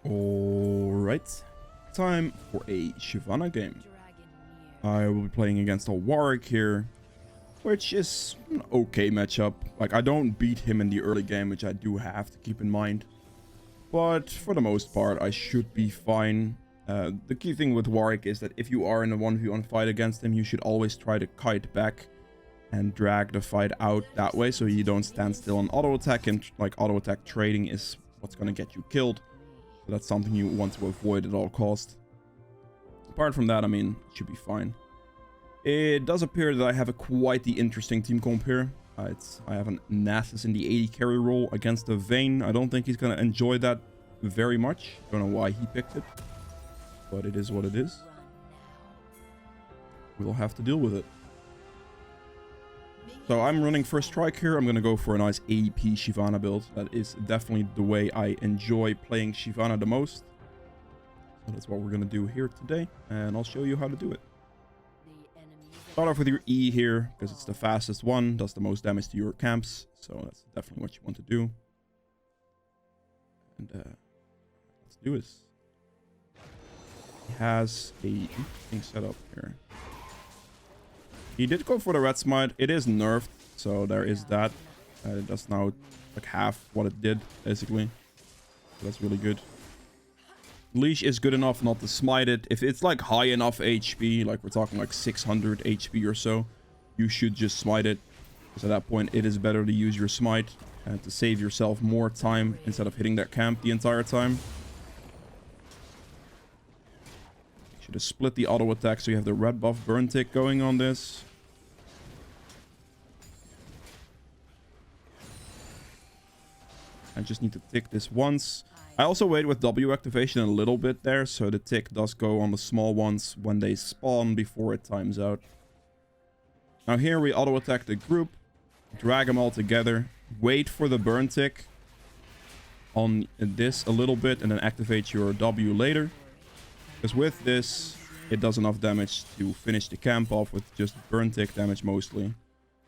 Alright, time for a Shyvana game. I will be playing against a Warwick here, which is an okay matchup. Like, I don't beat him in the early game, which I do have to keep in mind. But for the most part, I should be fine. The key thing with Warwick is that if you are in a 1v1 fight against him, you should always try to kite back and drag the fight out that way, so you don't stand still on auto attack, and like auto attack trading is what's going to get you killed. So that's something you want to avoid at all costs. Apart from that, I mean, it should be fine. It does appear that I have quite the interesting team comp here. I have an Asus in the 80 carry role against a Vayne. I don't think he's going to enjoy that very much. Don't know why he picked it, but it is what it is. We'll have to deal with it. So I'm running first strike here. I'm going to go for a nice AP Shyvana build. That is definitely the way I enjoy playing Shyvana the most. So that's what we're going to do here today. And I'll show you how to do it. Start off with your E here, because it's the fastest one. Does the most damage to your camps. So that's definitely what you want to do. And let's do this. He has a interesting setup here. He did go for the red smite. It is nerfed, so there is that. It does now like half what it did, basically. So that's really good. Leash is good enough not to smite it. If it's like high enough HP, like we're talking like 600 HP or so, you should just smite it. Because at that point, it is better to use your smite and to save yourself more time instead of hitting that camp the entire time. Should have split the auto attack so you have the red buff burn tick going on this. I just need to tick this once. I also wait with W activation a little bit there, so the tick does go on the small ones when they spawn before it times out. Now here we auto attack the group, drag them all together, wait for the burn tick on this a little bit, and then activate your W later. Because with this, it does enough damage to finish the camp off with just burn tick damage mostly.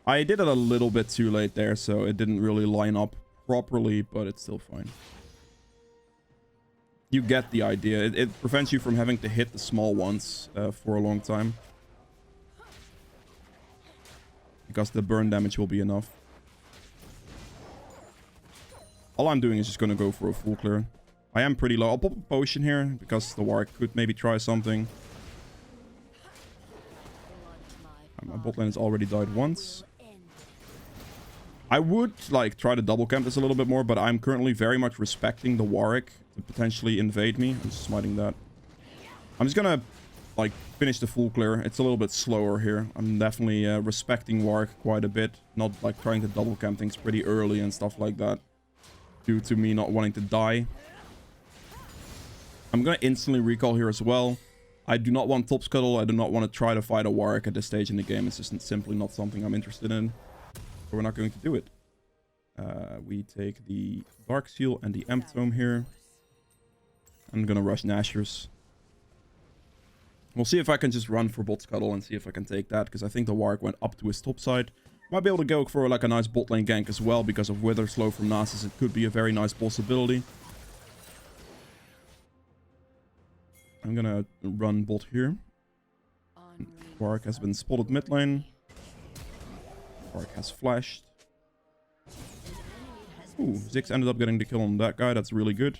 I did it a little bit too late there, so it didn't really line up properly, but it's still fine. You get the idea. It prevents you from having to hit the small ones for a long time. Because the burn damage will be enough. All I'm doing is just going to go for a full clear. I am pretty low. I'll pop a potion here because the Warwick could maybe try something. My bot lane has already died once. I would like try to double camp this a little bit more, but I'm currently very much respecting the Warwick to potentially invade me. I'm just smiting that. I'm just gonna like finish the full clear. It's a little bit slower here. I'm definitely respecting Warwick quite a bit. Not like trying to double camp things pretty early and stuff like that, due to me not wanting to die. I'm going to instantly recall here as well. I do not want top scuttle. I do not want to try to fight a Warwick at this stage in the game. It's just simply not something I'm interested in. So we're not going to do it. We take the Dark Seal and the M.2 here. I'm going to rush Nashers. We'll see if I can just run for bot scuttle and see if I can take that. Because I think the Warwick went up to his top side. Might be able to go for like a nice bot lane gank as well. Because of Wither Slow from Nasus. It could be a very nice possibility. I'm gonna run bot here. Warwick has been spotted mid lane. Warwick has flashed. Ooh, Ziggs ended up getting the kill on that guy. That's really good.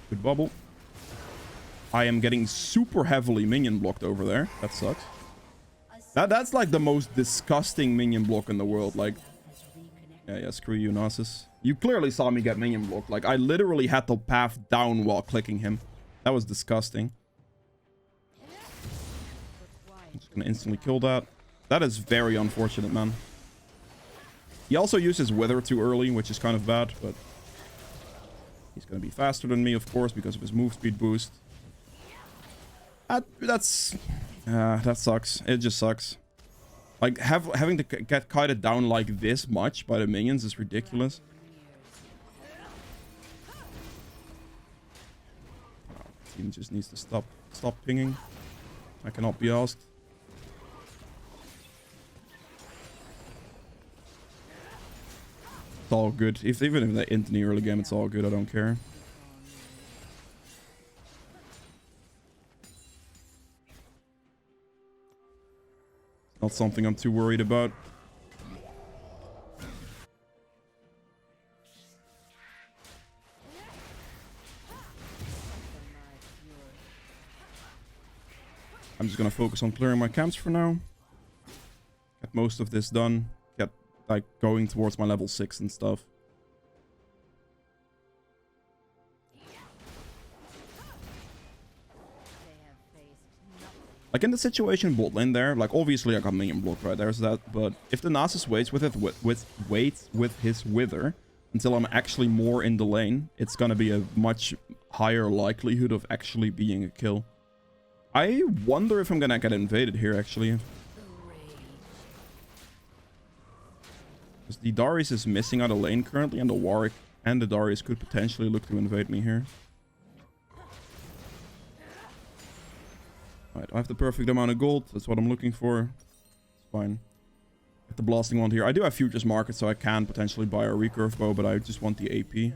Good bubble. I am getting super heavily minion blocked over there. That sucks. That's like the most disgusting minion block in the world. Like, yeah, screw you, Nasus. You clearly saw me get minion blocked. Like, I literally had to path down while clicking him. That was disgusting. I'm just gonna instantly kill that. That is very unfortunate, man. He also uses Wither too early, which is kind of bad, but he's gonna be faster than me, of course, because of his move speed boost. That sucks. It just sucks. Like, having to get kited down like this much by the minions is ridiculous. Team just needs to stop pinging. I cannot be asked. It's all good. Even if they int in the early game, it's all good. I don't care. Not something I'm too worried about. I'm just gonna focus on clearing my camps for now. Get most of this done. Get, like, going towards my level 6 and stuff. Like, in the situation bot lane there, like, obviously I got minion block right there, so that, but if the Nasus waits with his wither until I'm actually more in the lane, it's gonna be a much higher likelihood of actually being a kill. I wonder if I'm gonna get invaded here, actually. Because the Darius is missing out of lane currently, and the Warwick and the Darius could potentially look to invade me here. Alright, I have the perfect amount of gold. That's what I'm looking for. It's fine. Get the blasting wand here. I do have futures market, so I can potentially buy a recurve bow, but I just want the AP.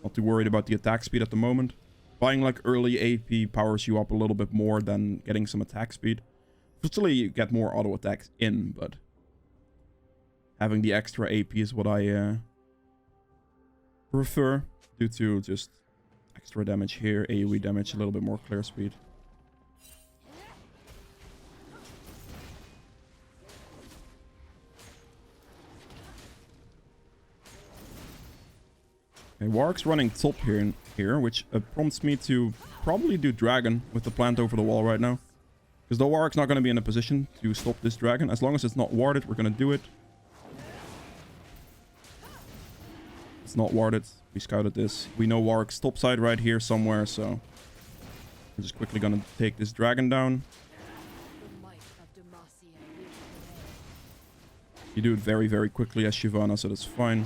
Not too worried about the attack speed at the moment. Buying like early AP powers you up a little bit more than getting some attack speed. Obviously, you get more auto attacks in, but having the extra AP is what I prefer, due to just extra damage here, AoE damage, a little bit more clear speed. Okay, Warwick's running top here, which prompts me to probably do dragon with the plant over the wall right now. Because the Warwick's not going to be in a position to stop this dragon. As long as it's not warded, we're going to do it. It's not warded. We scouted this. We know Warwick's top side right here somewhere, so we're just quickly going to take this dragon down. You do it very, very quickly as Shyvana, so that's fine.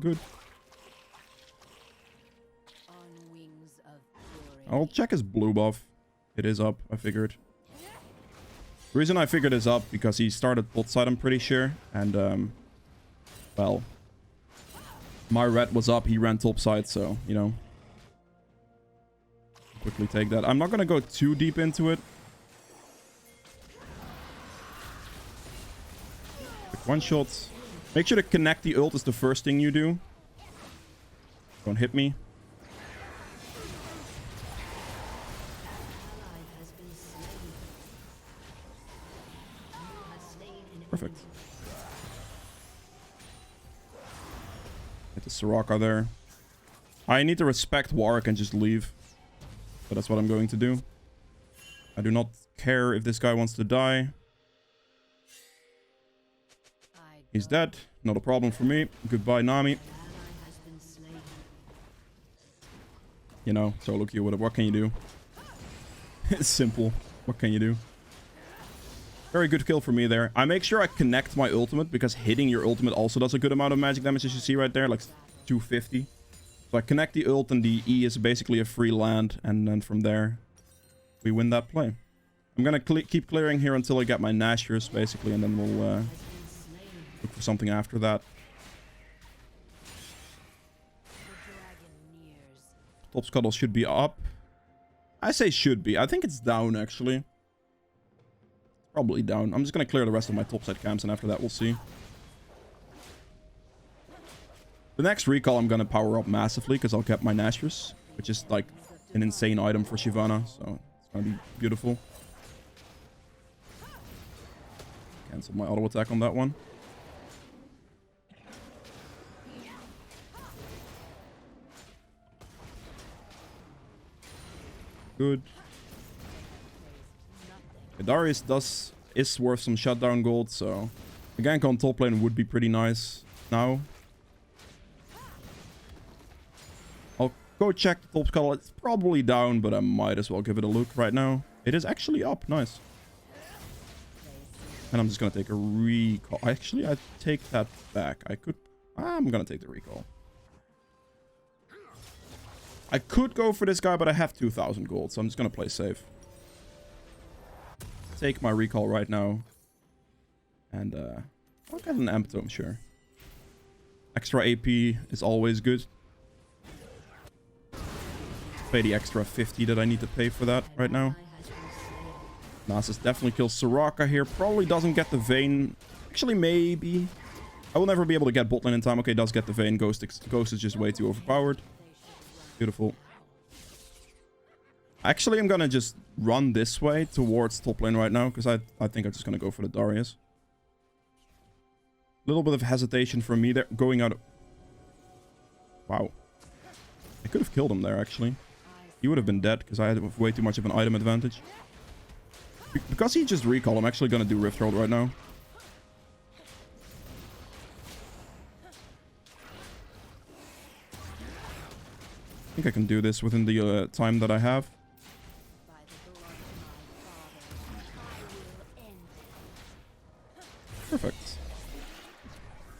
Good. I'll check his blue buff. It is up, I figured. The reason I figured is up because he started bot side, I'm pretty sure. And, well, my red was up, he ran top side, so, you know. Quickly take that. I'm not gonna go too deep into it. Quick one shots. Make sure to connect the ult is the first thing you do. Don't hit me. Perfect. Get the Soraka there. I need to respect Warwick and just leave. So that's what I'm going to do. I do not care if this guy wants to die. He's dead. Not a problem for me. Goodbye, Nami. You know, so look here, what can you do? It's simple. What can you do? Very good kill for me there. I make sure I connect my ultimate, because hitting your ultimate also does a good amount of magic damage, as you see right there, like 250. So I connect the ult, and the E is basically a free land, and then from there, we win that play. I'm gonna keep clearing here until I get my Nashers, basically, and then we'll look for something after that. Top scuttle should be up. I say should be. I think it's down, actually. Probably down. I'm just going to clear the rest of my topside camps, and after that we'll see. The next recall I'm going to power up massively, because I'll get my Nashers, which is like an insane item for Shyvana, so it's going to be beautiful. Cancel my auto attack on that one. Good. Darius is worth some shutdown gold, so a gank on top lane would be pretty nice now. I'll go check the top scuttle. It's probably down, but I might as well give it a look right now. It is actually up. Nice. And I'm just gonna take a recall. Actually, I take that back. I'm gonna take the recall. I could go for this guy, but I have 2,000 gold, so I'm just gonna play safe. Take my recall right now. And I'll get an M.2, I'm sure. Extra AP is always good. Pay the extra 50 that I need to pay for that right now. Asus definitely kills Soraka here. Probably doesn't get the Vayne. Actually, maybe. I will never be able to get bot lane in time. Okay, does get the Vayne. Ghost is just way too overpowered. Beautiful. Actually, I'm gonna just run this way towards top lane right now, because I think I'm just gonna go for the Darius. A little bit of hesitation from me there. Going out. Wow. I could have killed him there, actually. He would have been dead, because I had way too much of an item advantage. Because he just recalled, I'm actually gonna do Rift Herald right now. I think I can do this within the time that I have. Perfect.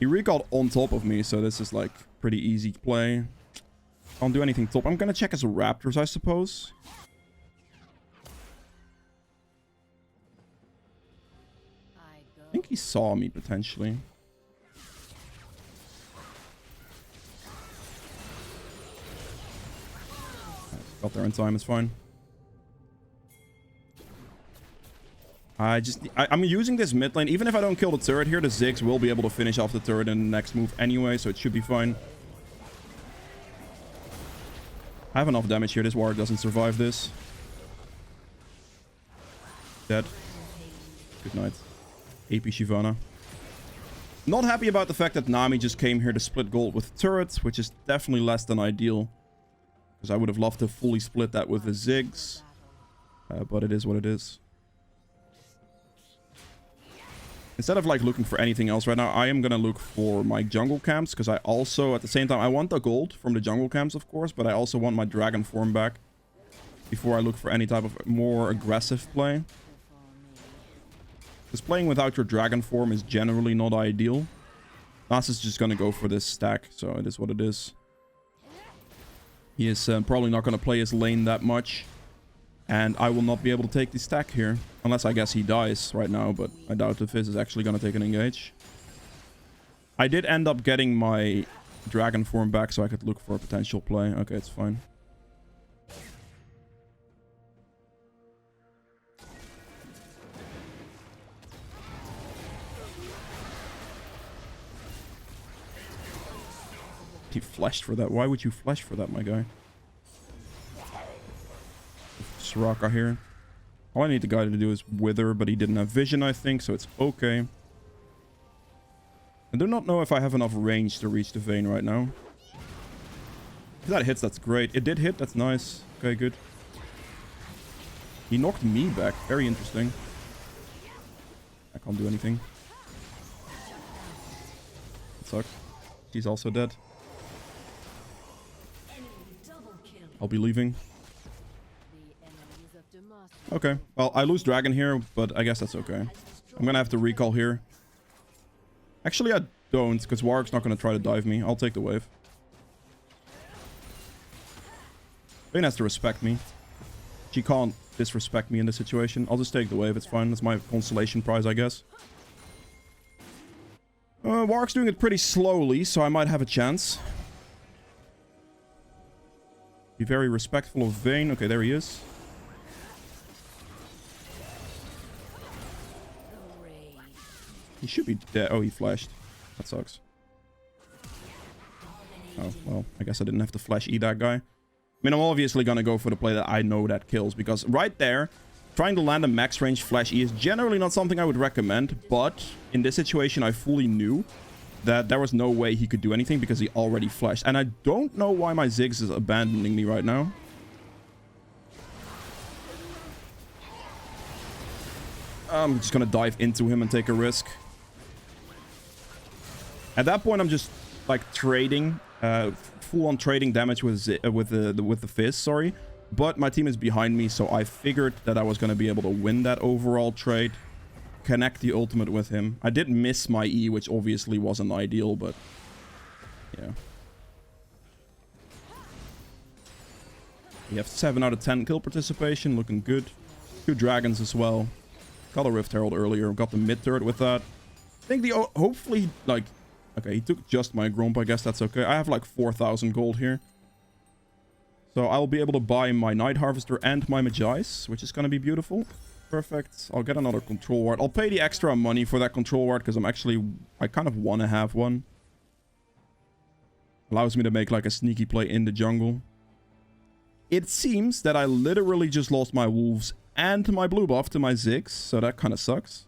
He recalled on top of me, so this is like pretty easy play. Can't do anything top. I'm gonna check his Raptors, I suppose. I think he saw me, potentially. Got there in time, it's fine. I'm using this mid lane. Even if I don't kill the turret here, the Ziggs will be able to finish off the turret in the next move anyway, so it should be fine. I have enough damage here. This warrior doesn't survive this. Dead. Good night. AP Shyvana. Not happy about the fact that Nami just came here to split gold with turrets, which is definitely less than ideal. Because I would have loved to fully split that with the Ziggs. But it is what it is. Instead of like looking for anything else right now, I am going to look for my jungle camps. Because I also, at the same time, I want the gold from the jungle camps, of course. But I also want my dragon form back. Before I look for any type of more aggressive play. Because playing without your dragon form is generally not ideal. Asus is just going to go for this stack. So it is what it is. He is probably not going to play his lane that much. And I will not be able to take the stack here. Unless I guess he dies right now. But I doubt if Fizz is actually going to take an engage. I did end up getting my dragon form back so I could look for a potential play. Okay, it's fine. He flashed for that. Why would you flash for that, my guy? Soraka here. All I need the guy to do is wither, but he didn't have vision, I think, so it's okay. I do not know if I have enough range to reach the Vayne right now. If that hits, that's great. It did hit, that's nice. Okay, good. He knocked me back. Very interesting. I can't do anything. That sucks. He's also dead. I'll be leaving. Okay, well, I lose dragon here, but I guess that's okay. I'm gonna have to recall here. Actually, I don't, because Warwick's not gonna try to dive me. I'll take the wave. Vayne has to respect me. She can't disrespect me in this situation. I'll just take the wave, it's fine. That's my consolation prize, I guess. Warwick's doing it pretty slowly, so I might have a chance. Be very respectful of Vayne. Okay, there he is. He should be dead. Oh, he flashed. That sucks. Oh, well, I guess I didn't have to flash E that guy. I mean, I'm obviously gonna go for the play that I know that kills, because right there, trying to land a max range flash E is generally not something I would recommend, but in this situation, I fully knew that there was no way he could do anything because he already flashed. And I don't know why my Ziggs is abandoning me right now. I'm just gonna dive into him and take a risk. At that point, I'm just like trading, full-on trading damage with the Fizz, sorry. But my team is behind me, so I figured that I was gonna be able to win that overall trade. Connect the ultimate with him. I did miss my E, which obviously wasn't ideal, but yeah. We have 7 out of 10 kill participation, looking good. 2 dragons as well. Got a Rift Herald earlier, got the mid turret with that. I think the hopefully, like, okay, he took just my Gromp, I guess that's okay. I have like 4,000 gold here. So I'll be able to buy my Night Harvester and my Magi's, which is going to be beautiful. Perfect. I'll get another control ward. I'll pay the extra money for that control ward because I kind of want to have one. Allows me to make like a sneaky play in the jungle. It seems that I literally just lost my wolves and my blue buff to my Ziggs, so that kind of sucks.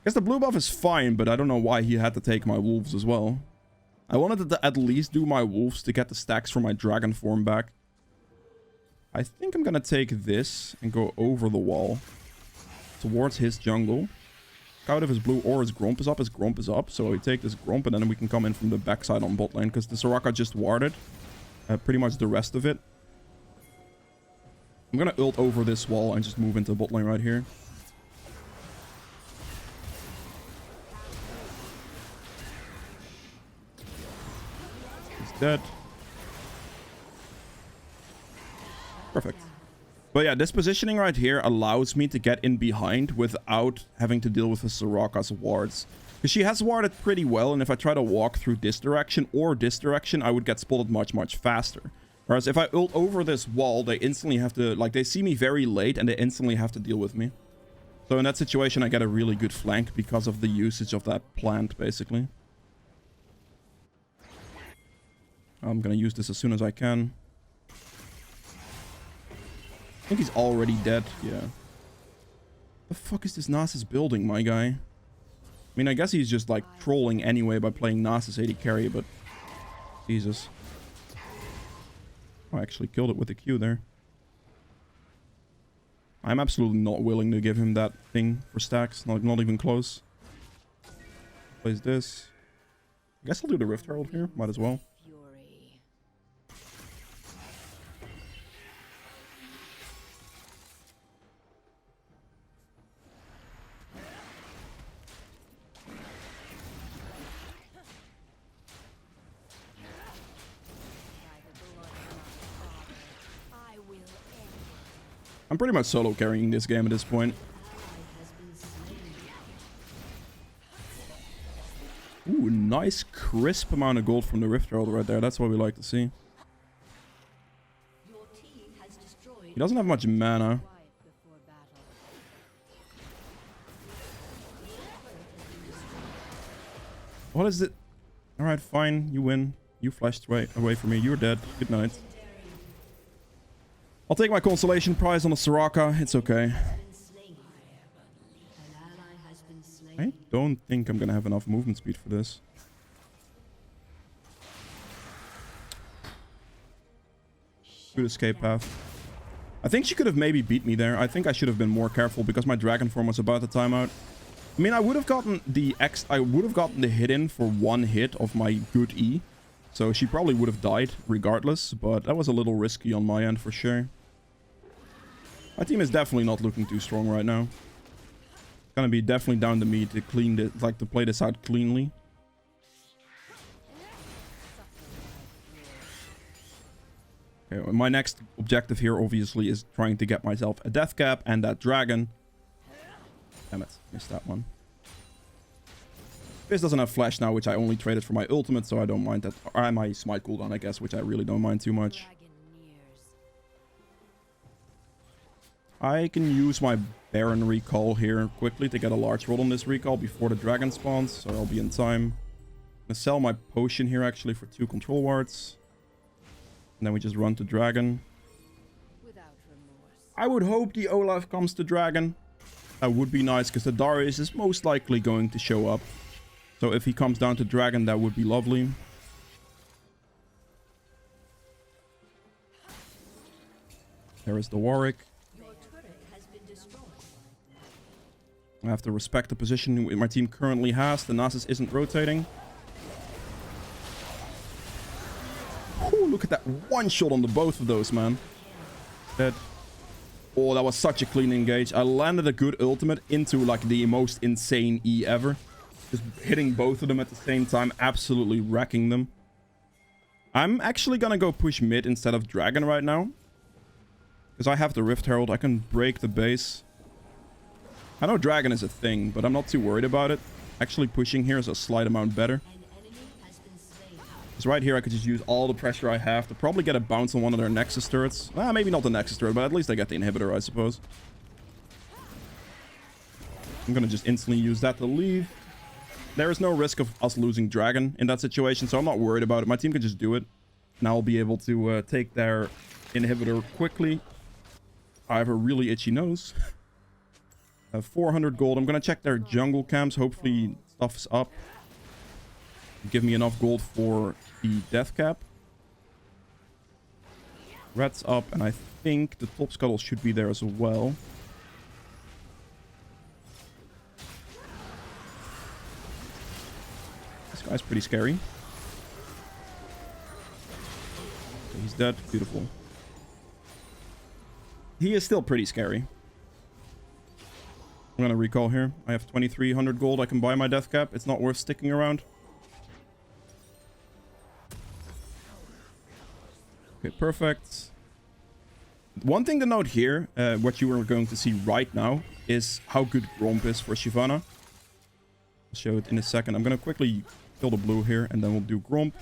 I guess the blue buff is fine, but I don't know why he had to take my wolves as well. I wanted to at least do my wolves to get the stacks for my dragon form back. I think I'm gonna take this and go over the wall towards his jungle. Out if his blue or his Gromp is up. His Gromp is up, so we take this Gromp and then we can come in from the backside on bot lane because the Soraka just warded pretty much the rest of it. I'm gonna ult over this wall and just move into bot lane right here. He's dead. Perfect. But yeah, this positioning right here allows me to get in behind without having to deal with the Soraka's wards. Because she has warded pretty well, and if I try to walk through this direction or this direction, I would get spotted much, much faster. Whereas if I ult over this wall, they instantly have to, like, they see me very late and they instantly have to deal with me. So in that situation, I get a really good flank because of the usage of that plant, basically. I'm gonna use this as soon as I can. I think he's already dead. Yeah. The fuck is this Nasus building, my guy? I mean, I guess he's just, like, trolling anyway by playing Nasus AD carry, but... Jesus. I actually killed it with a Q there. I'm absolutely not willing to give him that thing for stacks. Not even close. Plays this. I guess I'll do the Rift Herald here. Might as well. I'm pretty much solo carrying this game at this point. Ooh, nice crisp amount of gold from the Rift Herald right there. That's what we like to see. He doesn't have much mana. What is it? Alright, fine. You win. You flashed away from me. You're dead. Good night. I'll take my consolation prize on the Soraka. It's okay. I don't think I'm gonna have enough movement speed for this. Good escape path. I think she could have maybe beat me there. I think I should have been more careful because my dragon form was about to time out. I mean, I would have gotten the hit in for one hit of my good E. So she probably would have died regardless, but that was a little risky on my end for sure. My team is definitely not looking too strong right now. It's gonna be definitely down to me to clean this, like to play this out cleanly. Okay, my next objective here obviously is trying to get myself a death cap and that dragon. Damn it, missed that one. This doesn't have flash now, which I only traded for my ultimate, so I don't mind that. Or my smite cooldown, I guess, which I really don't mind too much. I can use my Baron recall here quickly to get a large roll on this recall before the dragon spawns, so I'll be in time. I'm gonna sell my potion here actually for 2 control wards. And then we just run to dragon. I would hope the Olaf comes to dragon. That would be nice because the Darius is most likely going to show up. So if he comes down to dragon, that would be lovely. There is the Warwick. I have to respect the position my team currently has. The Nasus isn't rotating. Ooh, look at that one shot on the both of those, man. Dead. Oh, that was such a clean engage. I landed a good ultimate into like the most insane E ever. Just hitting both of them at the same time, absolutely wrecking them. I'm actually gonna go push mid instead of dragon right now. Because I have the Rift Herald, I can break the base. I know Dragon is a thing, but I'm not too worried about it. Actually pushing here is a slight amount better. Because right here I could just use all the pressure I have to probably get a bounce on one of their Nexus turrets. Well, maybe not the Nexus turret, but at least I get the inhibitor, I suppose. I'm going to just instantly use that to leave. There is no risk of us losing Dragon in that situation, so I'm not worried about it. My team can just do it. And I'll be able to take their inhibitor quickly. I have a really itchy nose. 400 gold. I'm going to check their jungle camps. Hopefully stuff's up. Give me enough gold for the death cap. Red's up, and I think the top scuttle should be there as well. This guy's pretty scary. Okay, he's dead. Beautiful. He is still pretty scary. I'm gonna recall here. I have 2300 gold. I can buy my death cap. It's not worth sticking around. Okay, perfect. One thing to note here, what you are going to see right now, is how good Gromp is for Shyvana. I'll show it in a second. I'm going to quickly kill the blue here, and then we'll do Gromp.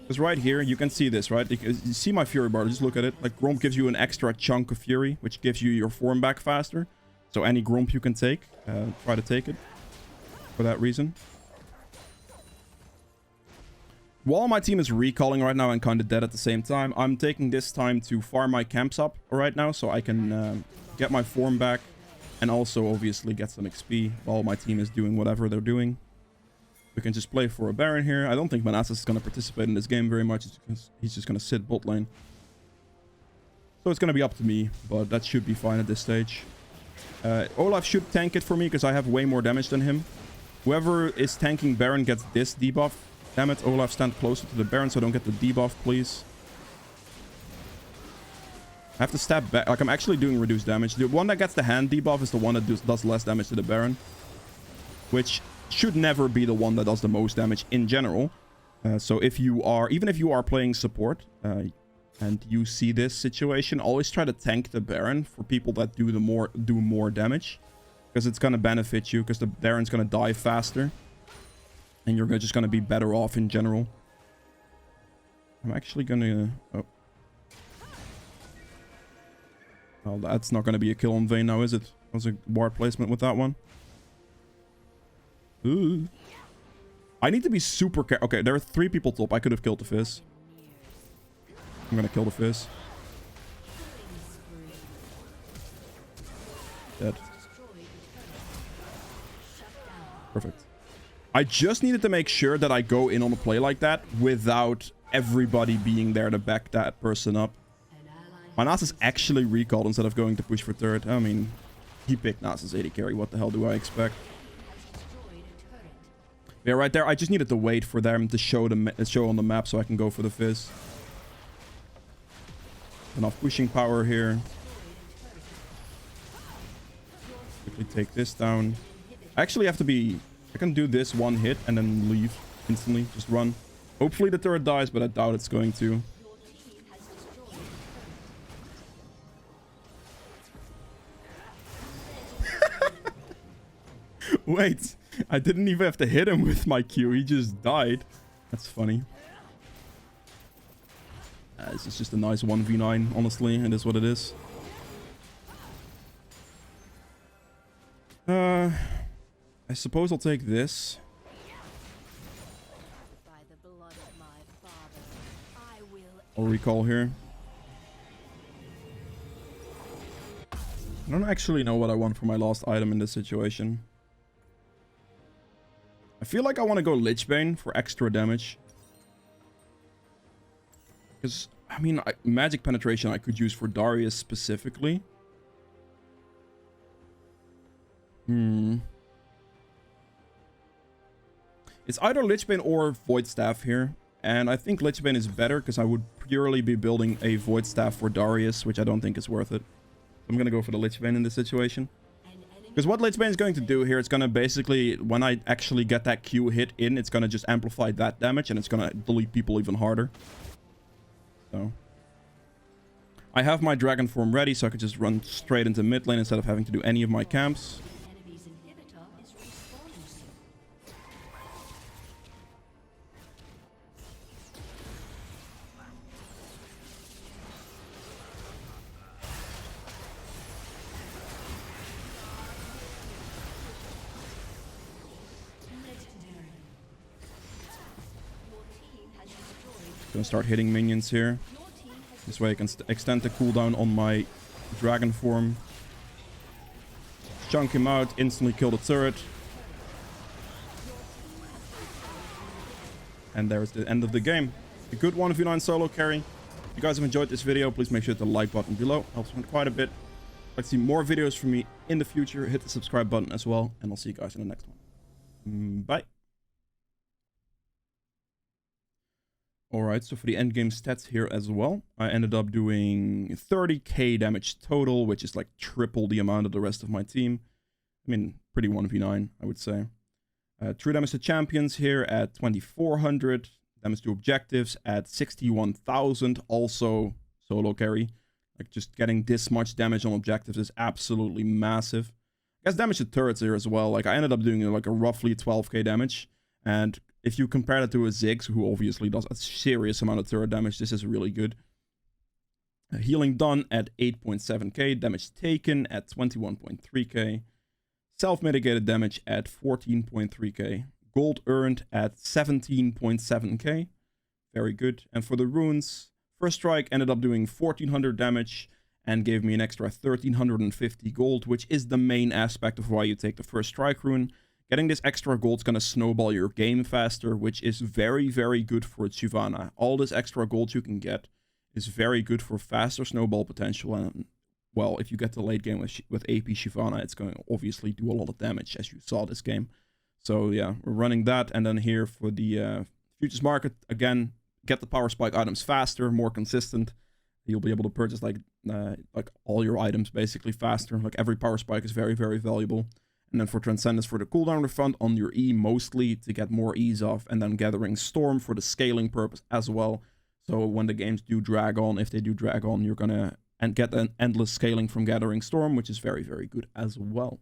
Because right here, you can see this, right? You see my Fury bar, just look at it. Like, Gromp gives you an extra chunk of Fury, which gives you your form back faster. So any Gromp you can take, try to take it for that reason. While my team is recalling right now and kind of dead at the same time, I'm taking this time to farm my camps up right now so I can get my form back and also obviously get some XP while my team is doing whatever they're doing. We can just play for a Baron here. I don't think Asus is going to participate in this game very much. He's just going to sit bot lane. So it's going to be up to me, but that should be fine at this stage. Olaf should tank it for me because I have way more damage than him. Whoever is tanking Baron gets this debuff. Damn it, Olaf, stand closer to the Baron so I don't get the debuff, please. I have to step back. Like, I'm actually doing reduced damage. The one that gets the hand debuff is the one that does less damage to the Baron. Which should never be the one that does the most damage in general. So if you are... Even if you are playing support... and you see this situation, always try to tank the Baron for people that do more damage. Because it's going to benefit you, because the Baron's going to die faster. And you're just going to be better off in general. I'm actually going to... Oh. Well, that's not going to be a kill in vain now, is it? That was a ward placement with that one. Ooh. I need to be super careful. Okay, there are 3 people top. I could have killed the Fizz. I'm going to kill the Fizz. Dead. Perfect. I just needed to make sure that I go in on a play like that without everybody being there to back that person up. My Nasus actually recalled instead of going to push for third. I mean, he picked Nasus 80 carry. What the hell do I expect? Yeah, right there. I just needed to wait for them to show on the map so I can go for the Fizz. Enough pushing power here. Quickly take this down. I actually have to be... I can do this one hit and then leave instantly. Just run. Hopefully the turret dies, but I doubt it's going to. Wait. I didn't even have to hit him with my Q. He just died. That's funny. This is just a nice 1v9, honestly. It is what it is. I suppose I'll take this. I'll recall here. I don't actually know what I want for my last item in this situation. I feel like I want to go Lichbane for extra damage. Because, I mean, magic penetration I could use for Darius specifically. It's either Lichbane or Void Staff here. And I think Lichbane is better because I would purely be building a Void Staff for Darius, which I don't think is worth it. I'm going to go for the Lichbane in this situation. Because what Lichbane is going to do here, it's going to basically, when I actually get that Q hit in, it's going to just amplify that damage and it's going to delete people even harder. So, I have my dragon form ready, so I could just run straight into mid lane instead of having to do any of my camps. Gonna start hitting minions here. This way I can extend the cooldown on my dragon form. Chunk him out, instantly kill the turret. And there's the end of the game. A good 1v9 solo carry. If you guys have enjoyed this video, please make sure to hit the like button below. Helps me quite a bit. If you'd like to see more videos from me in the future, hit the subscribe button as well. And I'll see you guys in the next one. Bye. Alright, so for the endgame stats here as well, I ended up doing 30k damage total, which is like triple the amount of the rest of my team. I mean, pretty 1v9, I would say. True damage to champions here at 2400. Damage to objectives at 61,000, also solo carry. Like, just getting this much damage on objectives is absolutely massive. I guess damage to turrets here as well. Like, I ended up doing like a roughly 12k damage. And if you compare that to a Ziggs, who obviously does a serious amount of turret damage, this is really good. Healing done at 8.7k. Damage taken at 21.3k. Self-mitigated damage at 14.3k. Gold earned at 17.7k. Very good. And for the runes, First Strike ended up doing 1400 damage and gave me an extra 1350 gold, which is the main aspect of why you take the First Strike rune. Getting this extra gold is going to snowball your game faster, which is very, very good for Shyvana. All this extra gold you can get is very good for faster snowball potential. And, well, if you get the late game with AP Shyvana, it's going to obviously do a lot of damage, as you saw this game. So, yeah, we're running that. And then here for the futures market, again, get the power spike items faster, more consistent. You'll be able to purchase, like all your items, basically, faster. Like, every power spike is very, very valuable. And then for Transcendence for the cooldown refund on your E mostly to get more ease off. And then Gathering Storm for the scaling purpose as well. So when the games do drag on, if they do drag on, you're going to get an endless scaling from Gathering Storm, which is very, very good as well.